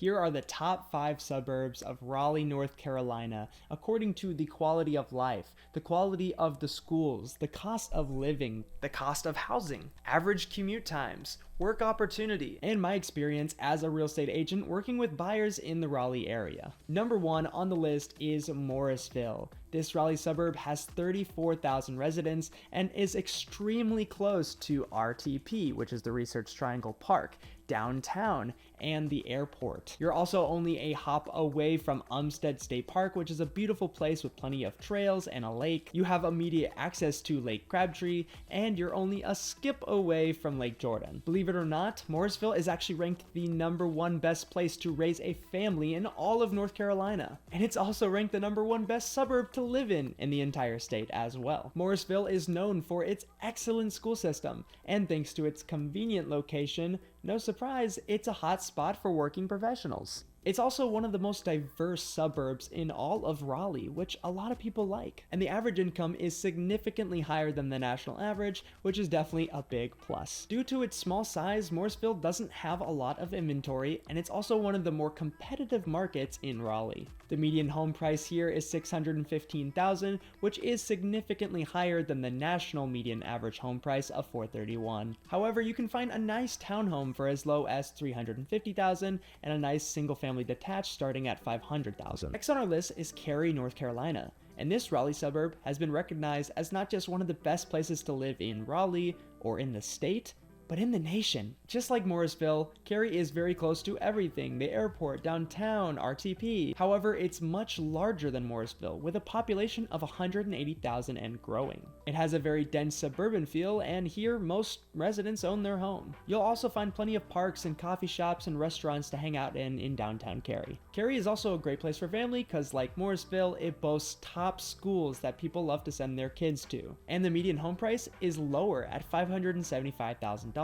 Here are the top 5 suburbs of Raleigh, North Carolina, according to the quality of life, the quality of the schools, the cost of living, the cost of housing, average commute times, work opportunity, and my experience as a real estate agent working with buyers in the Raleigh area. Number 1 on the list is Morrisville. This Raleigh suburb has 34,000 residents and is extremely close to RTP, which is the Research Triangle Park, downtown, and the airport. You're also only a hop away from Umstead State Park, which is a beautiful place with plenty of trails and a lake. You have immediate access to Lake Crabtree, and you're only a skip away from Lake Jordan. Believe it or not, Morrisville is actually ranked the #1 best place to raise a family in all of North Carolina. And it's also ranked the #1 best suburb to live in the entire state as well. Morrisville is known for its excellent school system, and thanks to its convenient location, no surprise, it's a hot spot for working professionals. It's also one of the most diverse suburbs in all of Raleigh, which a lot of people like. And the average income is significantly higher than the national average, which is definitely a big plus. Due to its small size, Morrisville doesn't have a lot of inventory, and it's also one of the more competitive markets in Raleigh. The median home price here is $615,000, which is significantly higher than the national median average home price of $431,000. However, you can find a nice townhome for as low as $350,000 and a nice single-family detached starting at $500,000. Next on our list is Cary, North Carolina. And this Raleigh suburb has been recognized as not just one of the best places to live in Raleigh or in the state, but in the nation. Just like Morrisville, Cary is very close to everything, the airport, downtown, RTP. However, it's much larger than Morrisville, with a population of 180,000 and growing. It has a very dense suburban feel, and here most residents own their home. You'll also find plenty of parks and coffee shops and restaurants to hang out in downtown Cary. Cary is also a great place for family because, like Morrisville, it boasts top schools that people love to send their kids to. And the median home price is lower at $575,000,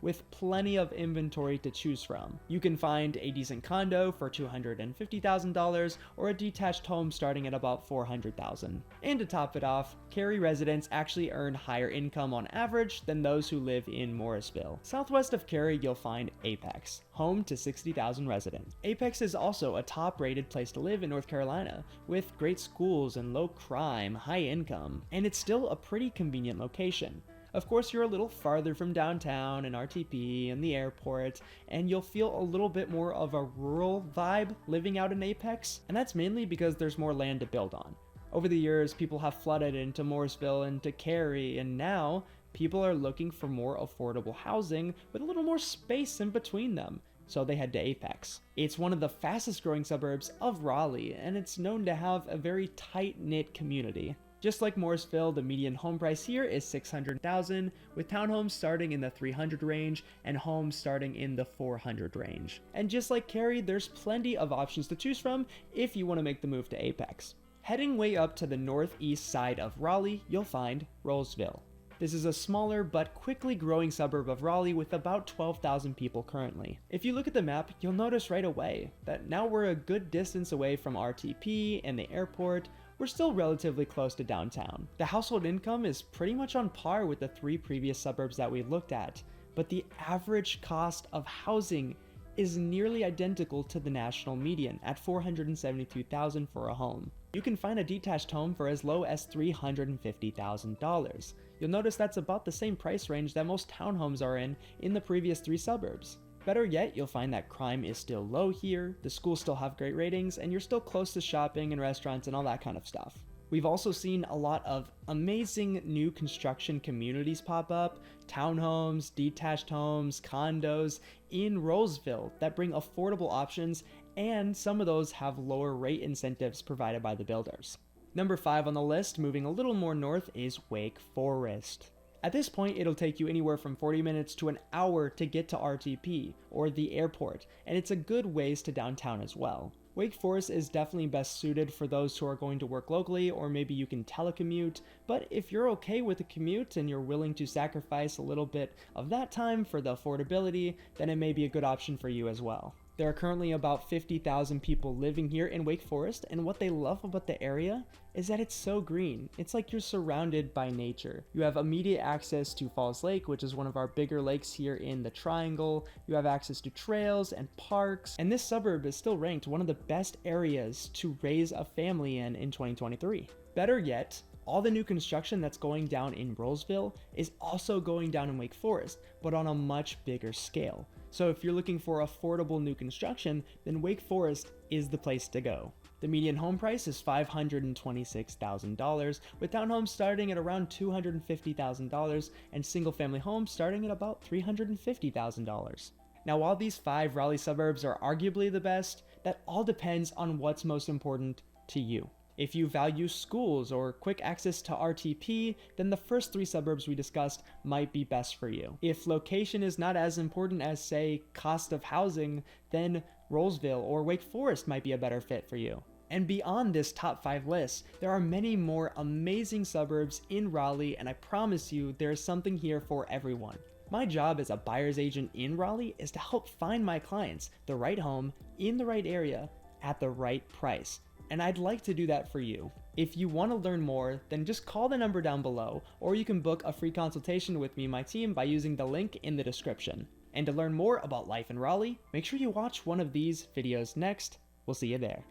with plenty of inventory to choose from. You can find a decent condo for $250,000 or a detached home starting at about $400,000. And to top it off, Cary residents actually earn higher income on average than those who live in Morrisville. Southwest of Cary, you'll find Apex, home to 60,000 residents. Apex is also a top-rated place to live in North Carolina, with great schools and low crime, high income, and it's still a pretty convenient location. Of course, you're a little farther from downtown and RTP and the airport, and you'll feel a little bit more of a rural vibe living out in Apex, and that's mainly because there's more land to build on. Over the years, people have flooded into Morrisville and to Cary, and now people are looking for more affordable housing with a little more space in between them, so they head to Apex. It's one of the fastest growing suburbs of Raleigh, and it's known to have a very tight-knit community. Just like Morrisville, the median home price here is $600,000, with townhomes starting in the $300 range and homes starting in the $400 range. And just like Cary, there's plenty of options to choose from if you want to make the move to Apex. Heading way up to the northeast side of Raleigh, you'll find Rolesville. This is a smaller but quickly growing suburb of Raleigh with about 12,000 people currently. If you look at the map, you'll notice right away that now we're a good distance away from RTP and the airport. We're still relatively close to downtown. The household income is pretty much on par with the 3 previous suburbs that we looked at, but the average cost of housing is nearly identical to the national median at $472,000 for a home. You can find a detached home for as low as $350,000. You'll notice that's about the same price range that most townhomes are in the previous 3 suburbs. Better yet, you'll find that crime is still low here, the schools still have great ratings, and you're still close to shopping and restaurants and all that kind of stuff. We've also seen a lot of amazing new construction communities pop up, townhomes, detached homes, condos in Rolesville that bring affordable options, and some of those have lower rate incentives provided by the builders. Number 5 on the list, moving a little more north, is Wake Forest. At this point, it'll take you anywhere from 40 minutes to an hour to get to RTP, or the airport, and it's a good ways to downtown as well. Wake Forest is definitely best suited for those who are going to work locally, or maybe you can telecommute, but if you're okay with the commute and you're willing to sacrifice a little bit of that time for the affordability, then it may be a good option for you as well. There are currently about 50,000 people living here in Wake Forest, and what they love about the area is that it's so green. It's like you're surrounded by nature. You have immediate access to Falls Lake, which is one of our bigger lakes here in the Triangle. You have access to trails and parks, and this suburb is still ranked one of the best areas to raise a family in 2023. Better yet, all the new construction that's going down in Rolesville is also going down in Wake Forest, but on a much bigger scale. So if you're looking for affordable new construction, then Wake Forest is the place to go. The median home price is $526,000, with townhomes starting at around $250,000 and single-family homes starting at about $350,000. Now, while these 5 Raleigh suburbs are arguably the best, that all depends on what's most important to you. If you value schools or quick access to RTP, then the first 3 suburbs we discussed might be best for you. If location is not as important as, say, cost of housing, then Rolesville or Wake Forest might be a better fit for you. And beyond this top 5 list, there are many more amazing suburbs in Raleigh, and I promise you there's something here for everyone. My job as a buyer's agent in Raleigh is to help find my clients the right home in the right area at the right price. And I'd like to do that for you. If you want to learn more, then just call the number down below, or you can book a free consultation with me and my team by using the link in the description. And to learn more about life in Raleigh, make sure you watch one of these videos next. We'll see you there.